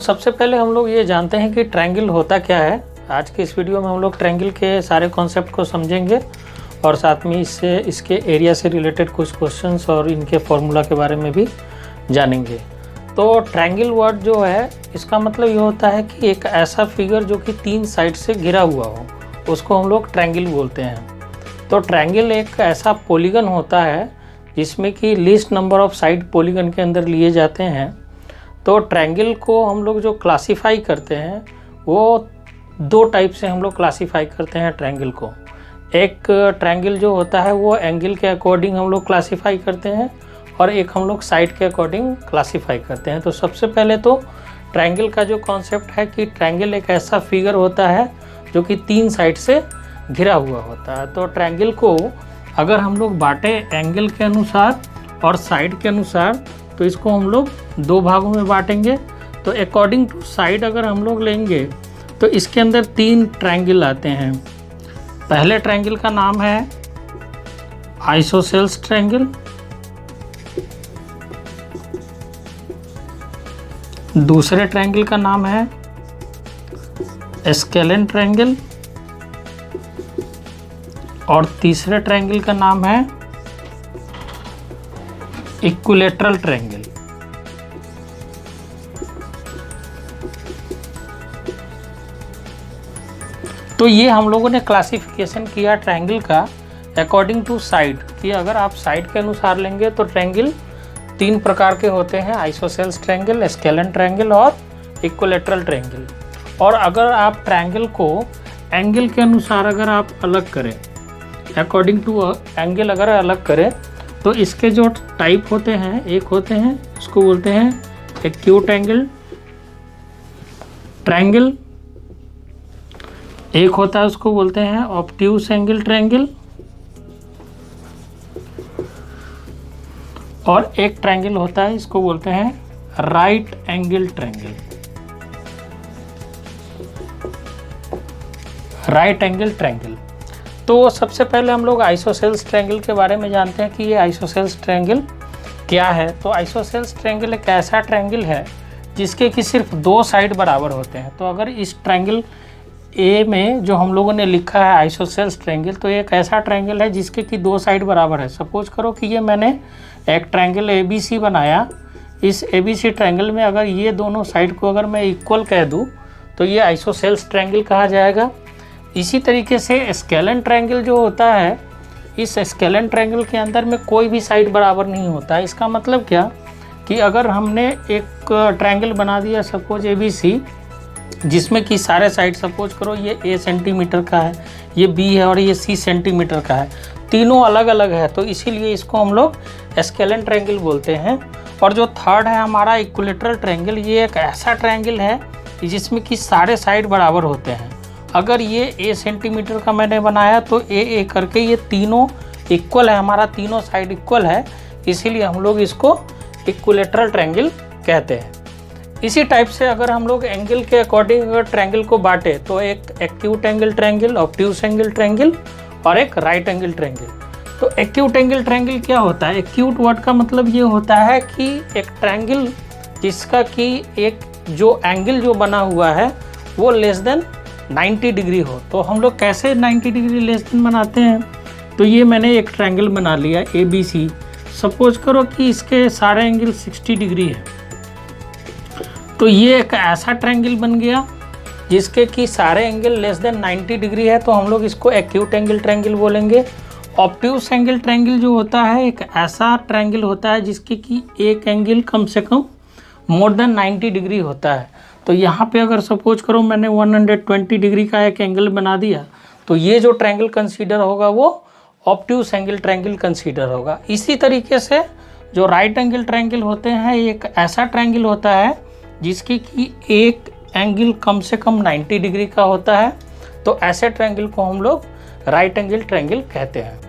सबसे पहले हम लोग ये जानते हैं कि ट्रायंगल होता क्या है। आज के इस वीडियो में हम लोग ट्रायंगल के सारे कॉन्सेप्ट को समझेंगे और साथ में इससे इसके एरिया से रिलेटेड कुछ क्वेश्चंस और इनके फॉर्मूला के बारे में भी जानेंगे। तो ट्रायंगल वर्ड जो है इसका मतलब ये होता है कि एक ऐसा फिगर जो कि 3 साइड से घिरा हुआ हो, उसको हम लोग ट्रायंगल बोलते हैं। तो ट्रायंगल एक ऐसा पॉलीगन होता है जिसमें कि least number of side polygon के अंदर लिए जाते हैं। तो ट्रायंगल को हम लोग जो क्लासीफाई करते हैं वो 2 टाइप से हम लोग क्लासीफाई करते हैं ट्रायंगल को। एक ट्रायंगल जो होता है वो एंगल के अकॉर्डिंग हम लोग क्लासीफाई करते हैं और एक हम लोग साइड के अकॉर्डिंग क्लासीफाई करते हैं। तो सबसे पहले तो ट्रायंगल का जो कॉन्सेप्ट है कि ट्रायंगल एक ऐसा फिगर होता है जो कि 3 साइड से घिरा हुआ होता है। तो ट्रायंगल को अगर हम लोग बांटे एंगल के अनुसार और साइड के अनुसार तो इसको हम लोग 2 भागों में बांटेंगे। तो अकॉर्डिंग टू साइड अगर हम लोग लेंगे तो इसके अंदर 3 ट्रायंगल आते हैं। पहले ट्रायंगल का नाम है आइसोसेल्स ट्रायंगल, दूसरे ट्रायंगल का नाम है स्केलेन ट्रायंगल और तीसरे ट्रायंगल का नाम है इक्विलैटरल ट्रायंगल। तो ये हम लोगों ने क्लासिफिकेशन किया ट्रायंगल का अकॉर्डिंग टू साइड कि अगर आप साइड के अनुसार लेंगे तो ट्रायंगल 3 प्रकार के होते हैं, आइसोसेल्स ट्रायंगल, स्केलेन ट्रायंगल और इक्विलैटरल ट्रायंगल। और अगर आप ट्रायंगल को एंगल के अनुसार अगर आप अलग करें, अकॉर्डिंग टू एंगल अगर अलग करें तो इसके जो टाइप होते हैं, एक होते हैं उसको बोलते हैं एक्यूट एंगल ट्रायंगल, एक होता है उसको बोलते हैं ऑब्ट्यूस एंगल ट्रायंगल और एक ट्रायंगल होता है इसको बोलते हैं right angle triangle. Right angle triangle. तो सबसे पहले हम लोग आइसोसेल्स ट्रायंगल के बारे में जानते हैं कि ये आइसोसेल्स ट्रायंगल क्या है। तो आइसोसेल्स ट्रायंगल एक ऐसा ट्रायंगल है जिसके कि सिर्फ 2 साइड बराबर होते हैं। तो अगर इस ट्रायंगल ए में जो हम लोगों ने लिखा है आइसोसेल्स ट्रायंगल, तो एक ऐसा ट्रायंगल है जिसके कि 2 साइड बराबर है। सपोज करो कि ये मैंने एक ट्रायंगल ABC बनाया। इस ABC ट्रायंगल में अगर ये दोनों साइड को अगर मैं इक्वल कह दूँ तो ये आइसोसेल्स ट्रायंगल कहा जाएगा। इसी तरीके से स्केलेन ट्रायंगल जो होता है, इस स्केलेन ट्रायंगल के अंदर में कोई भी साइड बराबर नहीं होता। इसका मतलब क्या कि अगर हमने एक ट्रायंगल बना दिया सपोज ABC, जिसमें कि सारे साइड सपोज करो ये A सेंटीमीटर का है, ये B है और ये C सेंटीमीटर का है, तीनों अलग अलग है, तो इसीलिए इसको हम लोग स्केलेन ट्रायंगल बोलते हैं। और जो थर्ड है हमारा इक्विलैटरल ट्रायंगल, ये एक ऐसा ट्रायंगल है जिसमें कि सारे साइड बराबर होते हैं। अगर ये A सेंटीमीटर का मैंने बनाया तो A करके ये तीनों इक्वल है, हमारा तीनों साइड इक्वल है, इसीलिए हम लोग इसको इक्विलैटरल ट्रायंगल कहते हैं। इसी टाइप से अगर हम लोग एंगल के अकॉर्डिंग अगर ट्रायंगल को बांटे तो एक acute angle triangle, obtuse angle triangle और एक राइट एंगल ट्रायंगल। तो एक्यूट एंगल ट्रायंगल क्या होता है? एक्यूट वर्ड का मतलब ये होता है कि एक ट्रायंगल जिसका कि एक जो एंगल जो बना हुआ है वो लेस देन 90 डिग्री हो। तो हम लोग कैसे 90 डिग्री लेस देन बनाते हैं? तो ये मैंने एक ट्रायंगल बना लिया ABC। सपोज करो कि इसके सारे एंगल 60 डिग्री है, तो ये एक ऐसा ट्रायंगल बन गया जिसके कि सारे एंगल लेस देन 90 डिग्री है, तो हम लोग इसको एक्यूट एंगल ट्रायंगल बोलेंगे। ऑब्ट्यूस एंगल ट्रायंगल जो होता है एक ऐसा ट्रायंगल होता है जिसके कि एक एंगल कम से कम मोर देन 90 डिग्री होता है। तो यहाँ पे अगर सपोज करो मैंने 120 डिग्री का एक एंगल बना दिया तो ये जो ट्रायंगल कंसीडर होगा वो ऑब्ट्यूस एंगल ट्रायंगल कंसीडर होगा। इसी तरीके से जो राइट एंगल ट्रायंगल होते हैं एक ऐसा ट्रायंगल होता है जिसकी कि एक एंगल कम से कम 90 डिग्री का होता है, तो ऐसे ट्रायंगल को हम लोग राइट एंगल ट्रायंगल कहते हैं।